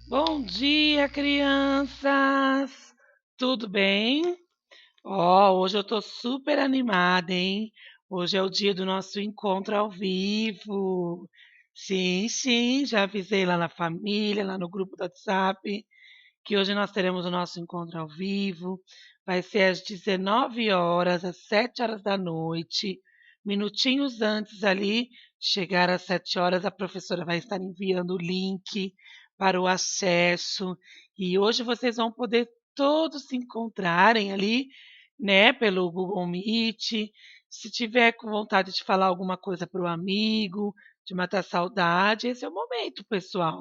Bom dia, crianças! Tudo bem? Hoje eu tô super animada, hein? Hoje é o dia do nosso encontro ao vivo. Sim, sim, já avisei lá na família, lá no grupo do WhatsApp, que hoje nós teremos o nosso encontro ao vivo. Vai ser às 19 horas, às 7 horas da noite. Minutinhos antes ali, chegar às 7 horas, a professora vai estar enviando o link para o acesso. E hoje vocês vão poder todos se encontrarem ali, né, pelo Google Meet. Se tiver com vontade de falar alguma coisa para o amigo, de matar saudade, esse é o momento, pessoal.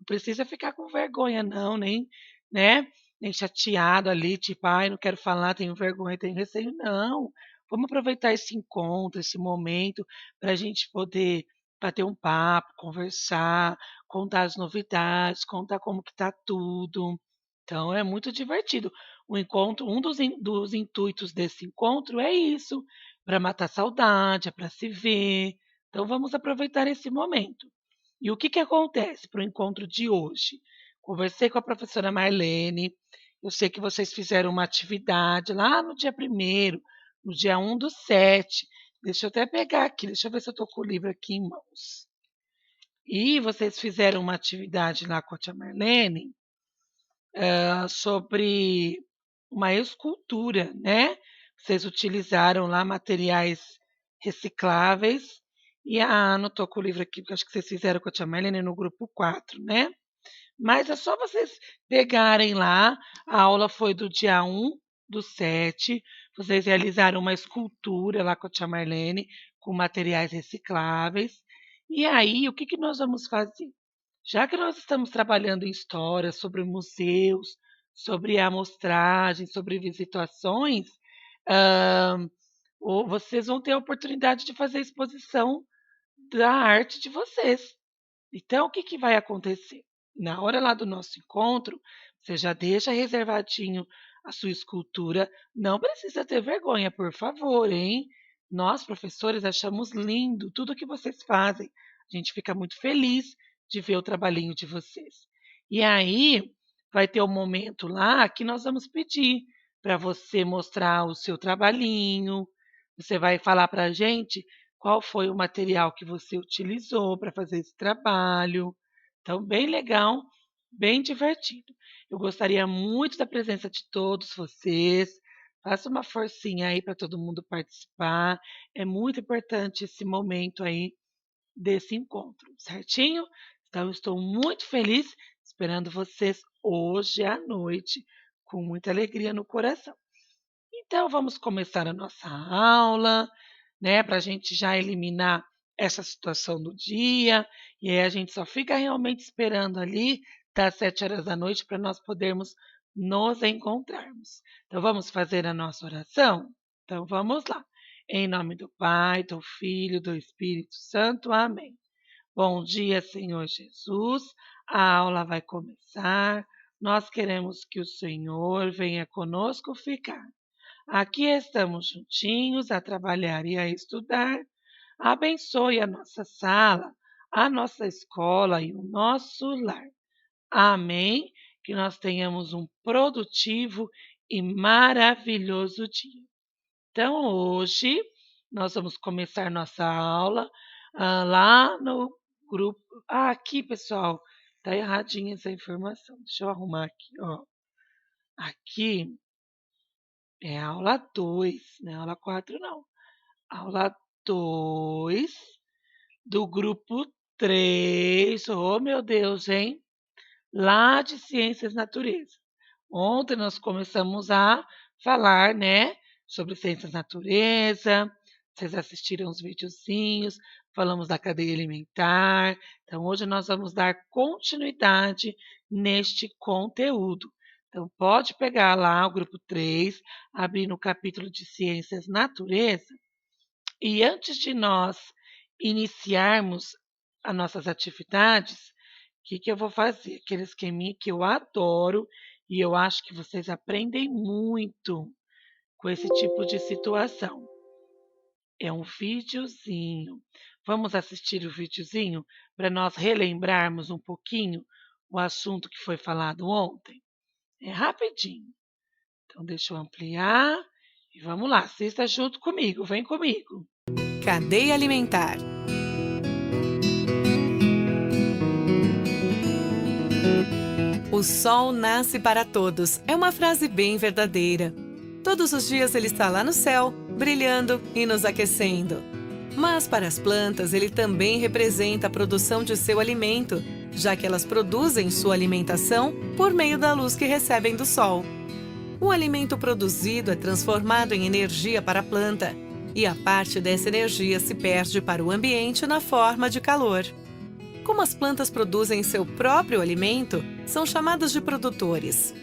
Não precisa ficar com vergonha, não, nem, né? Nem chateado ali, tipo, ai, não quero falar, tenho vergonha, tenho receio. Não. Vamos aproveitar esse encontro, esse momento, para a gente poder bater um papo, conversar, contar as novidades, contar como que tá tudo. Então é muito divertido. O encontro, dos intuitos desse encontro é isso, para matar saudade, é para se ver. Então vamos aproveitar esse momento. E o que acontece para o encontro de hoje? Conversei com a professora Marlene, eu sei que vocês fizeram uma atividade lá no dia primeiro, no dia 1/7. Deixa eu até pegar aqui, deixa eu ver se eu estou com o livro aqui em mãos. E vocês fizeram uma atividade lá com a tia Marlene, sobre uma escultura, né? Vocês utilizaram lá materiais recicláveis. E não estou com o livro aqui, porque acho que vocês fizeram com a tia Marlene no grupo 4, né? Mas é só vocês pegarem lá. A aula foi do dia 1/7. Vocês realizaram uma escultura lá com a tia Marlene, com materiais recicláveis. E aí, o que nós vamos fazer? Já que nós estamos trabalhando em história, sobre museus, sobre amostragem, sobre visitações, hã, vocês vão ter a oportunidade de fazer a exposição da arte de vocês. Então, o que vai acontecer? Na hora lá do nosso encontro, você já deixa reservadinho a sua escultura. Não precisa ter vergonha, por favor, hein? Nós, professores, achamos lindo tudo que vocês fazem. A gente fica muito feliz de ver o trabalhinho de vocês. E aí, vai ter um momento lá que nós vamos pedir para você mostrar o seu trabalhinho. Você vai falar para a gente qual foi o material que você utilizou para fazer esse trabalho. Então, bem legal, bem divertido. Eu gostaria muito da presença de todos vocês. Faça uma forcinha aí para todo mundo participar. É muito importante esse momento aí desse encontro, certinho? Então, eu estou muito feliz esperando vocês hoje à noite, com muita alegria no coração. Então, vamos começar a nossa aula, né, para a gente já eliminar essa situação do dia, e aí a gente só fica realmente esperando ali das 7 horas da noite para nós podermos nos encontrarmos. Então, vamos fazer a nossa oração? Então, vamos lá. Em nome do Pai, do Filho, do Espírito Santo. Amém. Bom dia, Senhor Jesus. A aula vai começar. Nós queremos que o Senhor venha conosco ficar. Aqui estamos juntinhos a trabalhar e a estudar. Abençoe a nossa sala, a nossa escola e o nosso lar. Amém. Que nós tenhamos um produtivo e maravilhoso dia. Então, hoje, nós vamos começar nossa aula lá no grupo. Aqui, pessoal, tá erradinha essa informação. Deixa eu arrumar aqui, ó. Aqui é a aula 2, não é aula 4, não. Aula 2 do grupo 3. Oh, meu Deus, hein? Lá de Ciências Natureza. Ontem nós começamos a falar, né, sobre ciências natureza. Vocês assistiram os videozinhos, falamos da cadeia alimentar. Então, hoje nós vamos dar continuidade neste conteúdo. Então, pode pegar lá o grupo 3, abrir no capítulo de Ciências Natureza. E antes de nós iniciarmos as nossas atividades, o que eu vou fazer? Aquele esqueminha que eu adoro e eu acho que vocês aprendem muito com esse tipo de situação. É um videozinho. Vamos assistir o videozinho para nós relembrarmos um pouquinho o assunto que foi falado ontem? É rapidinho. Então, deixa eu ampliar e vamos lá, assista junto comigo, vem comigo. Cadeia alimentar. O sol nasce para todos é uma frase bem verdadeira. Todos os dias ele está lá no céu, brilhando e nos aquecendo. Mas para as plantas ele também representa a produção de seu alimento, já que elas produzem sua alimentação por meio da luz que recebem do sol. O alimento produzido é transformado em energia para a planta, e a parte dessa energia se perde para o ambiente na forma de calor. Como as plantas produzem seu próprio alimento, são chamadas de produtores.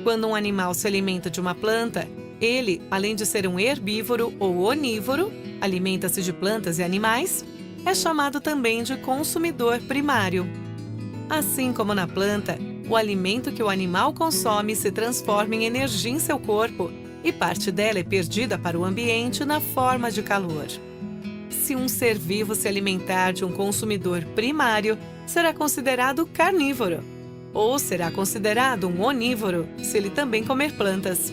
Quando um animal se alimenta de uma planta, ele, além de ser um herbívoro ou onívoro, alimenta-se de plantas e animais, é chamado também de consumidor primário. Assim como na planta, o alimento que o animal consome se transforma em energia em seu corpo e parte dela é perdida para o ambiente na forma de calor. Se um ser vivo se alimentar de um consumidor primário, será considerado carnívoro. Ou será considerado um onívoro, se ele também comer plantas.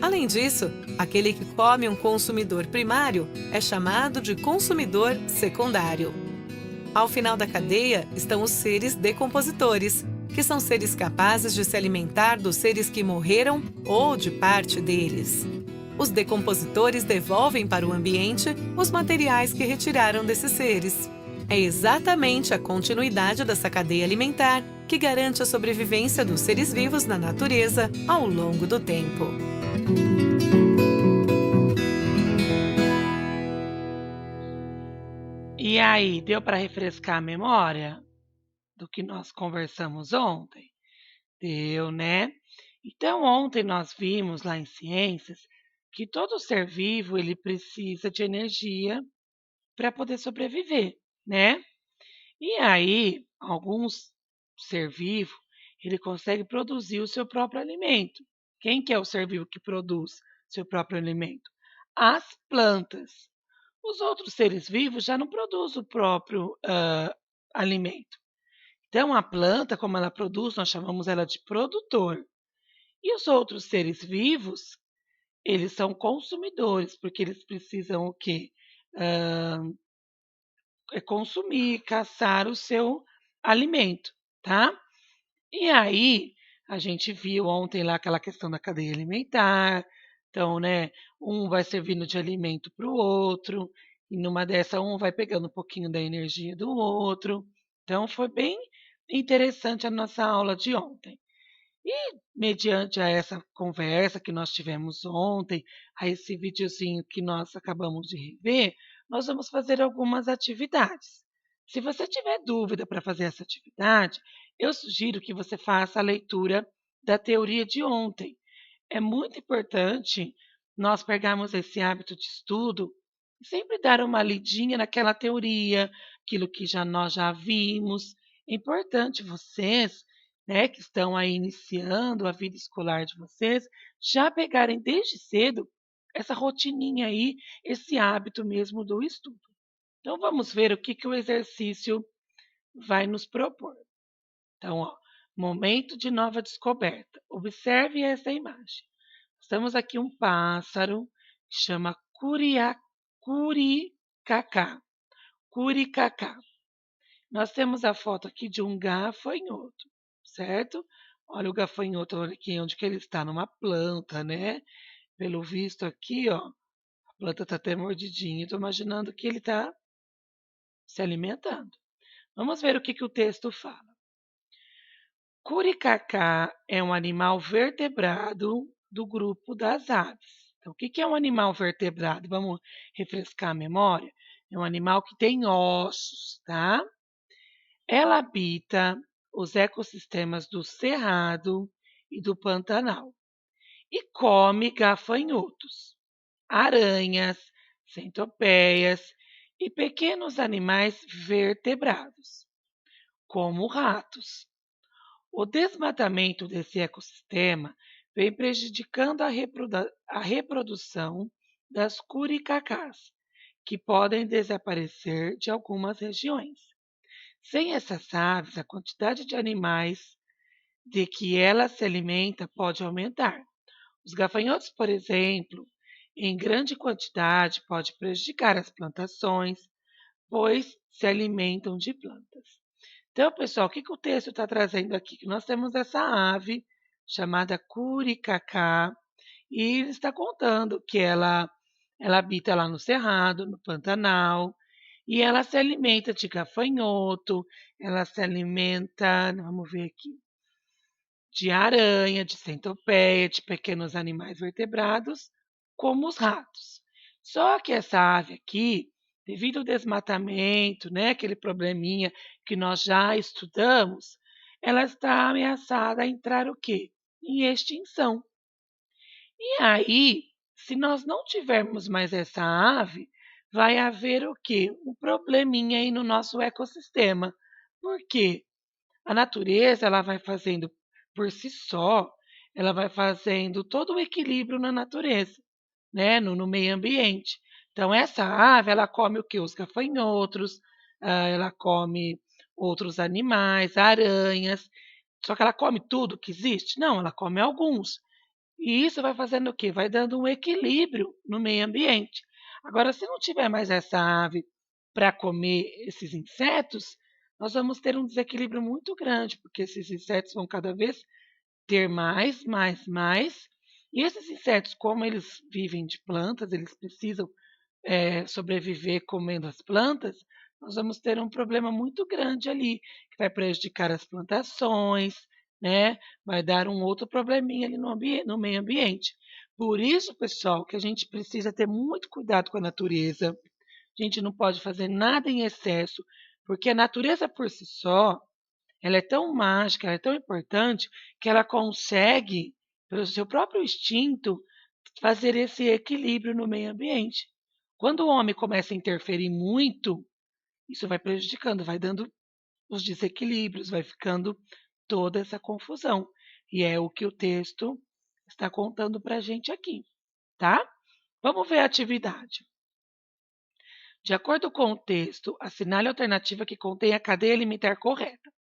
Além disso, aquele que come um consumidor primário é chamado de consumidor secundário. Ao final da cadeia estão os seres decompositores, que são seres capazes de se alimentar dos seres que morreram ou de parte deles. Os decompositores devolvem para o ambiente os materiais que retiraram desses seres. É exatamente a continuidade dessa cadeia alimentar que garante a sobrevivência dos seres vivos na natureza ao longo do tempo. E aí, deu para refrescar a memória do que nós conversamos ontem? Deu, né? Então, ontem nós vimos lá em ciências que todo ser vivo ele precisa de energia para poder sobreviver, né? E aí, alguns ser vivo, ele consegue produzir o seu próprio alimento. Quem que é o ser vivo que produz seu próprio alimento? As plantas. Os outros seres vivos já não produzem o próprio alimento. Então, a planta, como ela produz, nós chamamos ela de produtor. E os outros seres vivos, eles são consumidores, porque eles precisam o quê? Hã, consumir, caçar o seu alimento, tá? E aí, a gente viu ontem lá aquela questão da cadeia alimentar, então, né, um vai servindo de alimento para o outro, e numa dessa um vai pegando um pouquinho da energia do outro. Então foi bem interessante a nossa aula de ontem. E mediante a essa conversa que nós tivemos ontem, a esse videozinho que nós acabamos de rever, nós vamos fazer algumas atividades. Se você tiver dúvida para fazer essa atividade, eu sugiro que você faça a leitura da teoria de ontem. É muito importante nós pegarmos esse hábito de estudo e sempre dar uma lidinha naquela teoria, aquilo que nós já vimos. É importante vocês, né, que estão aí iniciando a vida escolar de vocês, já pegarem desde cedo essa rotininha aí, esse hábito mesmo do estudo. Então vamos ver o que, que o exercício vai nos propor. Então, ó, momento de nova descoberta. Observe essa imagem. Temos aqui um pássaro que chama curicacá. Curicacá. Nós temos a foto aqui de um gafanhoto, certo? Olha o gafanhoto, olha aqui onde que ele está, numa planta, né? Pelo visto aqui, ó, a planta está até mordidinha. Estou imaginando que ele está se alimentando. Vamos ver o que, que o texto fala. Curicacá é um animal vertebrado do grupo das aves. Então, o que, que é um animal vertebrado? Vamos refrescar a memória? É um animal que tem ossos, tá? Ela habita os ecossistemas do Cerrado e do Pantanal e come gafanhotos, aranhas, centopeias e pequenos animais vertebrados, como ratos. O desmatamento desse ecossistema vem prejudicando a reprodução das curicacás, que podem desaparecer de algumas regiões. Sem essas aves, a quantidade de animais de que ela se alimenta pode aumentar. Os gafanhotos, por exemplo, em grande quantidade pode prejudicar as plantações, pois se alimentam de plantas. Então, pessoal, o que o texto está trazendo aqui? Que nós temos essa ave chamada curicacá e ele está contando que ela habita lá no Cerrado, no Pantanal, e ela se alimenta de gafanhoto, ela se alimenta, vamos ver aqui, de aranha, de centopeia, de pequenos animais vertebrados, como os ratos. Só que essa ave aqui, devido ao desmatamento, né, aquele probleminha que nós já estudamos, ela está ameaçada a entrar o quê? Em extinção. E aí, se nós não tivermos mais essa ave, vai haver o quê? Um probleminha aí no nosso ecossistema. Por quê? A natureza, ela vai fazendo por si só, ela vai fazendo todo o equilíbrio na natureza, né, no meio ambiente. Então essa ave, ela come o quê? Os gafanhotos, ela come outros animais, aranhas, só que ela come tudo que existe? Não, ela come alguns. E isso vai fazendo o quê? Vai dando um equilíbrio no meio ambiente. Agora, se não tiver mais essa ave para comer esses insetos, nós vamos ter um desequilíbrio muito grande, porque esses insetos vão cada vez ter mais, mais, mais. E esses insetos, como eles vivem de plantas, eles precisam sobreviver comendo as plantas, nós vamos ter um problema muito grande ali, que vai prejudicar as plantações, né? Vai dar um outro probleminha ali no meio ambiente. Por isso, pessoal, que a gente precisa ter muito cuidado com a natureza. A gente não pode fazer nada em excesso, porque a natureza por si só, ela é tão mágica, ela é tão importante, que ela consegue, pelo seu próprio instinto, fazer esse equilíbrio no meio ambiente. Quando o homem começa a interferir muito, isso vai prejudicando, vai dando os desequilíbrios, vai ficando toda essa confusão. E é o que o texto está contando para a gente aqui, tá? Vamos ver a atividade. De acordo com o texto, assinale a alternativa que contém a cadeia alimentar correta.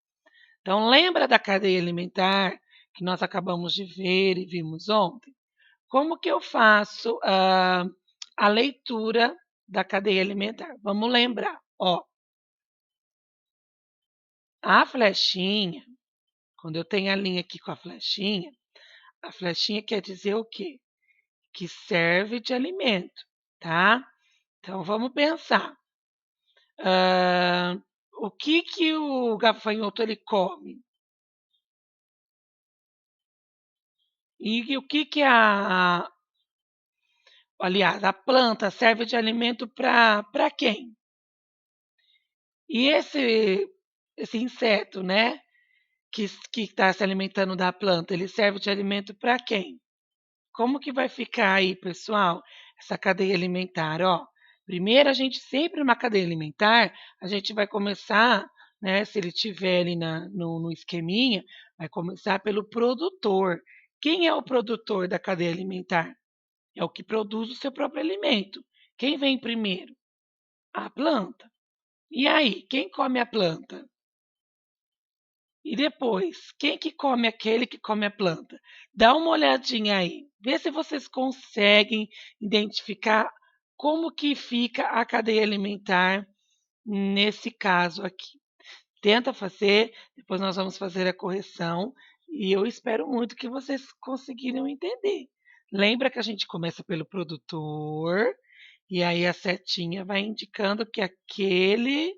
Então, lembra da cadeia alimentar que nós acabamos de ver e vimos ontem? Como que eu faço a leitura da cadeia alimentar? Vamos lembrar, ó, a flechinha, quando eu tenho a linha aqui com a flechinha quer dizer o quê? Que serve de alimento, tá? Então vamos pensar. O que o gafanhoto ele come? E o que aliás, a planta serve de alimento para quem? E esse inseto, né, que está se alimentando da planta, ele serve de alimento para quem? Como que vai ficar aí, pessoal, essa cadeia alimentar? Ó, primeiro a gente sempre numa cadeia alimentar, a gente vai começar, né, se ele tiver ali no esqueminha, vai começar pelo produtor. Quem é o produtor da cadeia alimentar? É o que produz o seu próprio alimento. Quem vem primeiro? A planta. E aí, quem come a planta? E depois, quem que come aquele que come a planta? Dá uma olhadinha aí, vê se vocês conseguem identificar como que fica a cadeia alimentar nesse caso aqui. Tenta fazer, depois nós vamos fazer a correção e eu espero muito que vocês conseguiram entender. Lembra que a gente começa pelo produtor e aí a setinha vai indicando que aquele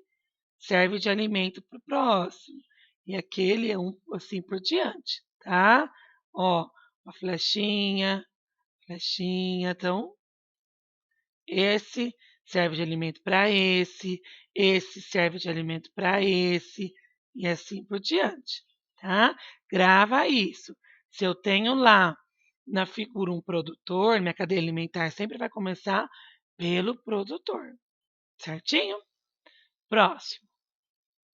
serve de alimento para o próximo. E aquele é um assim por diante, tá? Ó, uma flechinha, flechinha. Então, esse serve de alimento para esse serve de alimento para esse, e assim por diante, tá? Grava isso. Se eu tenho lá na figura um produtor, minha cadeia alimentar sempre vai começar pelo produtor, certinho? Próximo.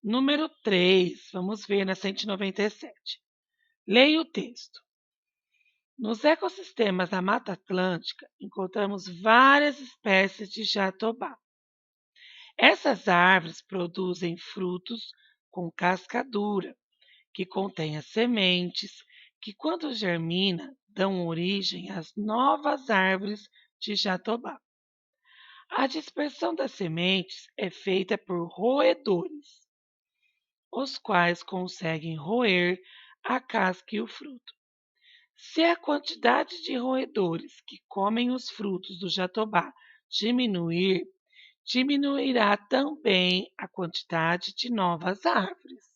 Número 3, vamos ver na 197. Leia o texto. Nos ecossistemas da Mata Atlântica, encontramos várias espécies de jatobá. Essas árvores produzem frutos com casca dura, que contém as sementes, que quando germina dão origem às novas árvores de jatobá. A dispersão das sementes é feita por roedores, os quais conseguem roer a casca e o fruto. Se a quantidade de roedores que comem os frutos do jatobá diminuir, diminuirá também a quantidade de novas árvores.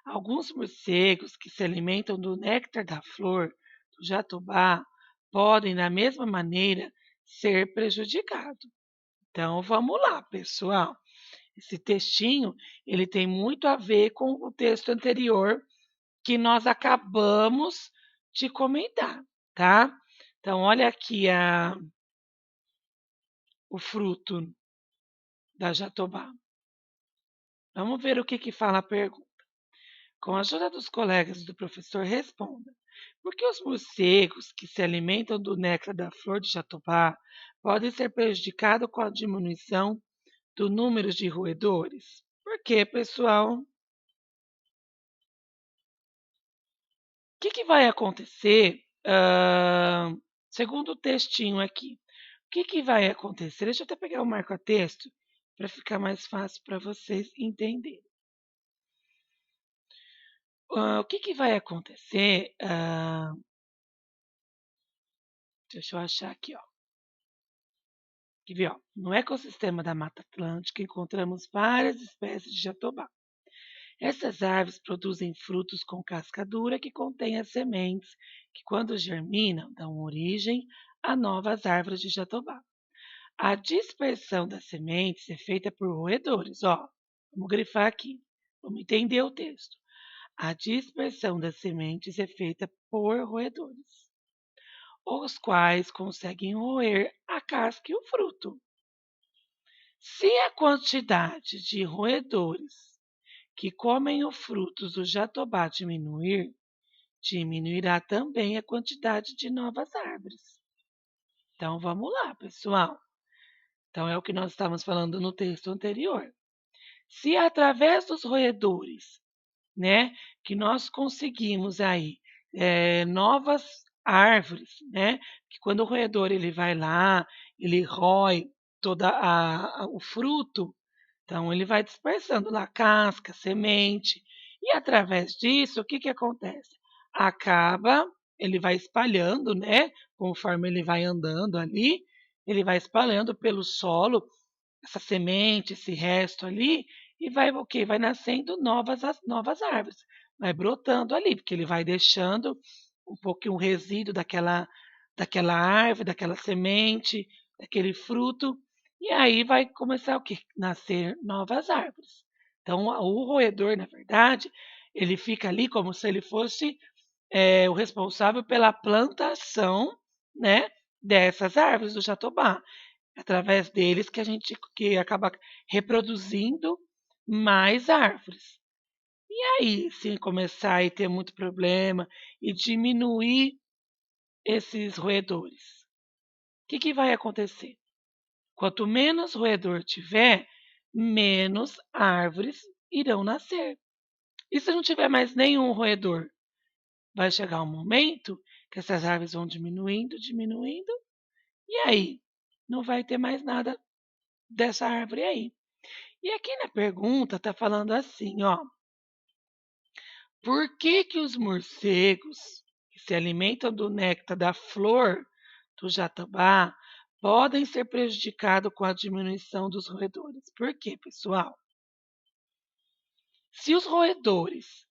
Alguns morcegos que se alimentam do néctar da flor do jatobá podem, da mesma maneira, ser prejudicados. Então, vamos lá, pessoal. Esse textinho, ele tem muito a ver com o texto anterior que nós acabamos de comentar, tá? Então, olha aqui o fruto da jatobá. Vamos ver o que fala a pergunta. Com a ajuda dos colegas e do professor, responda. Por que os morcegos que se alimentam do néctar da flor de jatobá podem ser prejudicados com a diminuição do número de roedores? Por quê, pessoal? O que vai acontecer? Segundo o textinho aqui, o que vai acontecer? Deixa eu até pegar o marca-texto para ficar mais fácil para vocês entenderem. O que vai acontecer? Deixa eu achar aqui, ó. Quer ver, ó? No ecossistema da Mata Atlântica encontramos várias espécies de jatobá. Essas árvores produzem frutos com casca dura que contêm as sementes, que quando germinam dão origem a novas árvores de jatobá. A dispersão das sementes é feita por roedores, ó. Vamos grifar aqui. Vamos entender o texto. A dispersão das sementes é feita por roedores, os quais conseguem roer a casca e o fruto. Se a quantidade de roedores que comem os frutos do jatobá diminuir, diminuirá também a quantidade de novas árvores. Então vamos lá, pessoal. Então é o que nós estávamos falando no texto anterior. Se através dos roedores, né, que nós conseguimos aí novas árvores, né, que quando o roedor ele vai lá, ele rói toda o fruto, então ele vai dispersando lá casca, semente, e através disso, o que acontece? Acaba, ele vai espalhando, né, conforme ele vai andando ali, ele vai espalhando pelo solo essa semente, esse resto ali, e vai o quê? Vai nascendo as novas árvores. Vai brotando ali, porque ele vai deixando um pouquinho o resíduo daquela árvore, daquela semente, daquele fruto, e aí vai começar o quê? Nascer novas árvores. Então, o roedor, na verdade, ele fica ali como se ele fosse o responsável pela plantação, né, dessas árvores do jatobá. Através deles que a gente que acaba reproduzindo mais árvores. E aí, se começar a ter muito problema e diminuir esses roedores, o que vai acontecer? Quanto menos roedor tiver, menos árvores irão nascer. E se não tiver mais nenhum roedor, vai chegar um momento que essas árvores vão diminuindo, diminuindo, e aí não vai ter mais nada dessa árvore aí. E aqui na pergunta está falando assim, ó. Por que os morcegos que se alimentam do néctar da flor do jatobá podem ser prejudicados com a diminuição dos roedores? Por quê, pessoal? Se os roedores,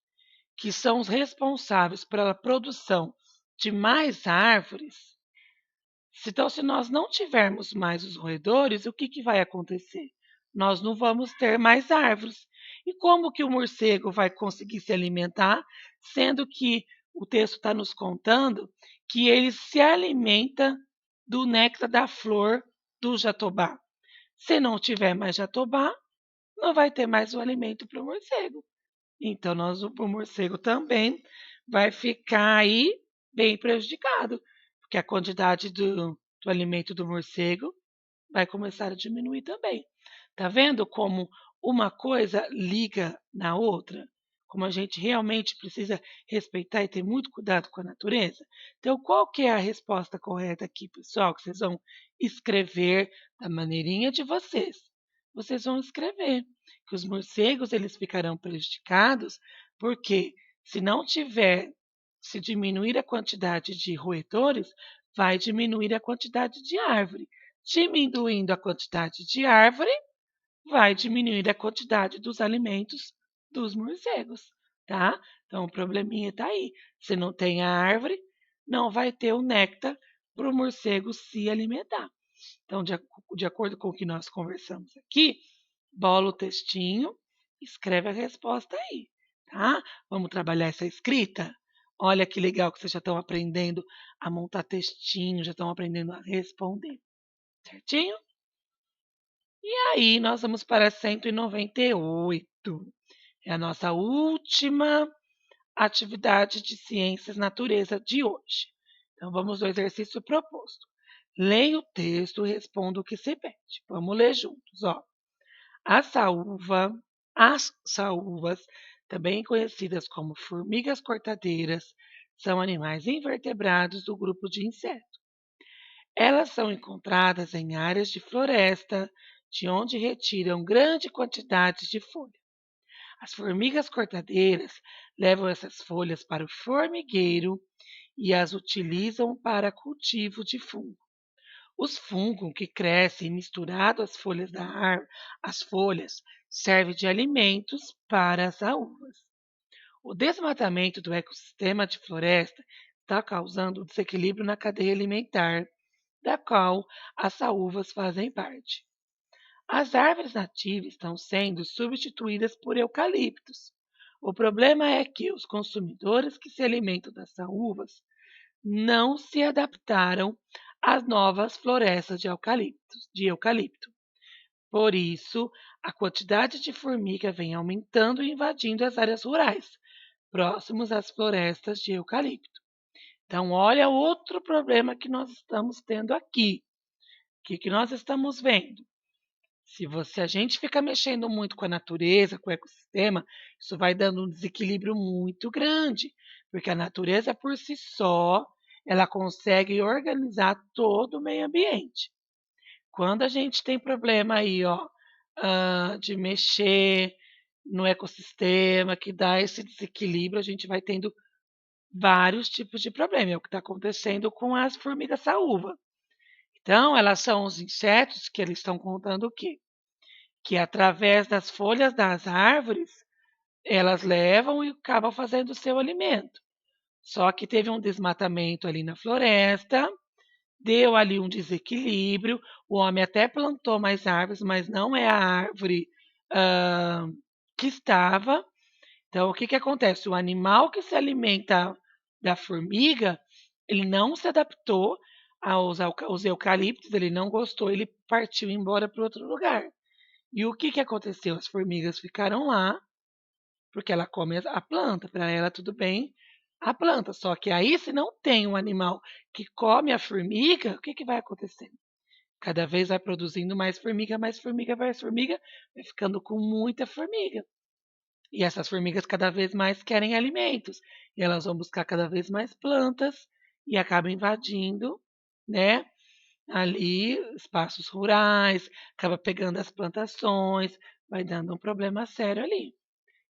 que são os responsáveis pela produção de mais árvores, então, se nós não tivermos mais os roedores, o que vai acontecer? Nós não vamos ter mais árvores. E como que o morcego vai conseguir se alimentar, sendo que o texto está nos contando que ele se alimenta do néctar da flor do jatobá? Se não tiver mais jatobá, não vai ter mais o alimento para o morcego. Então, o morcego também vai ficar aí bem prejudicado, porque a quantidade do alimento do morcego vai começar a diminuir também. Tá vendo como uma coisa liga na outra, como a gente realmente precisa respeitar e ter muito cuidado com a natureza. Então, qual que é a resposta correta aqui, pessoal? Que vocês vão escrever da maneirinha de vocês. Vocês vão escrever que os morcegos eles ficarão prejudicados porque se não tiver, se diminuir a quantidade de roedores, vai diminuir a quantidade de árvore. Diminuindo a quantidade de árvore, vai diminuir a quantidade dos alimentos dos morcegos, tá? Então o probleminha está aí. Se não tem a árvore, não vai ter o néctar para o morcego se alimentar. Então, de acordo com o que nós conversamos aqui, bola o textinho, escreve a resposta aí, tá? Vamos trabalhar essa escrita? Olha que legal que vocês já estão aprendendo a montar textinho, já estão aprendendo a responder, certinho? E aí nós vamos para 198. É a nossa última atividade de ciências natureza de hoje. Então vamos ao exercício proposto. Leia o texto e responda o que se pede. Vamos ler juntos, ó. A saúva, as saúvas, também conhecidas como formigas cortadeiras, são animais invertebrados do grupo de insetos. Elas são encontradas em áreas de floresta, de onde retiram grande quantidade de folha. As formigas cortadeiras levam essas folhas para o formigueiro e as utilizam para cultivo de fungo. Os fungos que crescem misturado às folhas da árvore, as folhas servem de alimentos para as saúvas. O desmatamento do ecossistema de floresta está causando desequilíbrio na cadeia alimentar, da qual as saúvas fazem parte. As árvores nativas estão sendo substituídas por eucaliptos. O problema é que os consumidores que se alimentam das saúvas não se adaptaram às novas florestas de eucalipto. Por isso, a quantidade de formiga vem aumentando e invadindo as áreas rurais, próximos às florestas de eucalipto. Então, olha outro problema que nós estamos tendo aqui. O que nós estamos vendo? Se a gente fica mexendo muito com a natureza, com o ecossistema, isso vai dando um desequilíbrio muito grande, porque a natureza por si só, ela consegue organizar todo o meio ambiente. Quando a gente tem problema aí, ó, de mexer no ecossistema, que dá esse desequilíbrio, a gente vai tendo vários tipos de problema. É o que está acontecendo com as formigas saúva. Então, elas são os insetos que eles estão contando o quê? Que através das folhas das árvores, elas levam e acabam fazendo o seu alimento. Só que teve um desmatamento ali na floresta, deu ali um desequilíbrio, o homem até plantou mais árvores, mas não é a árvore que estava. Então, o que, que acontece? O animal que se alimenta da formiga, ele não se adaptou aos eucaliptos, ele não gostou, ele partiu embora para outro lugar. E o que, que aconteceu? As formigas ficaram lá, porque ela come a planta, para ela tudo bem a planta. Só que aí, se não tem um animal que come a formiga, o que, que vai acontecer? Cada vez vai produzindo mais formiga, mais formiga, vai ficando com muita formiga. E essas formigas cada vez mais querem alimentos. E elas vão buscar cada vez mais plantas e acabam invadindo, né? Ali, espaços rurais, acaba pegando as plantações, vai dando um problema sério ali.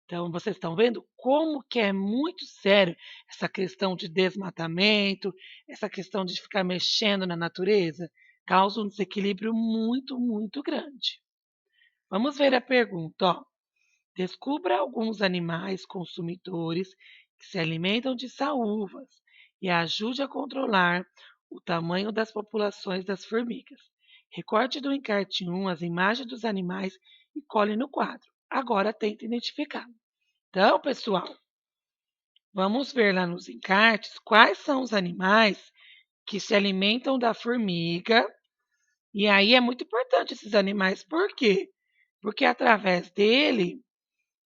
Então, vocês estão vendo como que é muito sério essa questão de desmatamento, essa questão de ficar mexendo na natureza, causa um desequilíbrio muito, muito grande. Vamos ver a pergunta, ó. Descubra alguns animais consumidores que se alimentam de saúvas e ajude a controlar o tamanho das populações das formigas. Recorte do encarte 1 as imagens dos animais e cole no quadro. Agora tente identificar. Então, pessoal, vamos ver lá nos encartes quais são os animais que se alimentam da formiga. E aí é muito importante esses animais, por quê? Porque através dele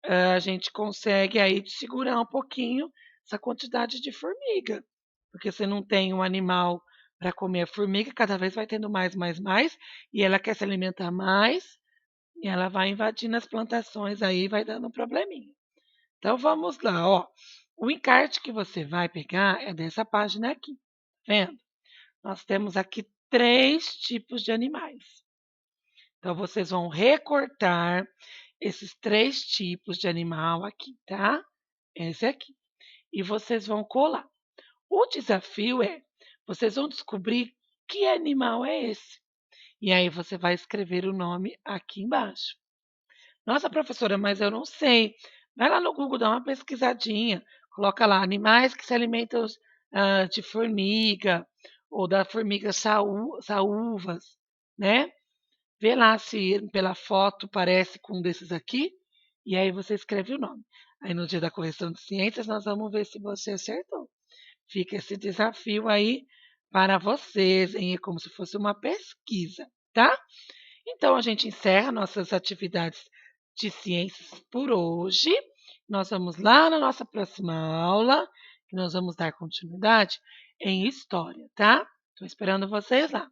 a gente consegue aí segurar um pouquinho essa quantidade de formiga. Porque você não tem um animal para comer a formiga, cada vez vai tendo mais, e ela quer se alimentar mais, e ela vai invadindo as plantações aí, vai dando um probleminha. Então vamos lá, ó. O encarte que você vai pegar é dessa página aqui, tá vendo? Nós temos aqui 3 tipos de animais. Então vocês vão recortar esses 3 tipos de animal aqui, tá? Esse aqui. E vocês vão colar. O desafio é, vocês vão descobrir que animal é esse. E aí você vai escrever o nome aqui embaixo. Nossa, professora, mas eu não sei. Vai lá no Google, dá uma pesquisadinha. Coloca lá animais que se alimentam de formiga ou da formiga saúvas, né? Vê lá se pela foto parece com um desses aqui. E aí você escreve o nome. Aí no dia da correção de ciências nós vamos ver se você acertou. Fica esse desafio aí para vocês, hein? É como se fosse uma pesquisa, tá? Então a gente encerra nossas atividades de ciências por hoje. Nós vamos lá na nossa próxima aula, que nós vamos dar continuidade em história, tá? Estou esperando vocês lá.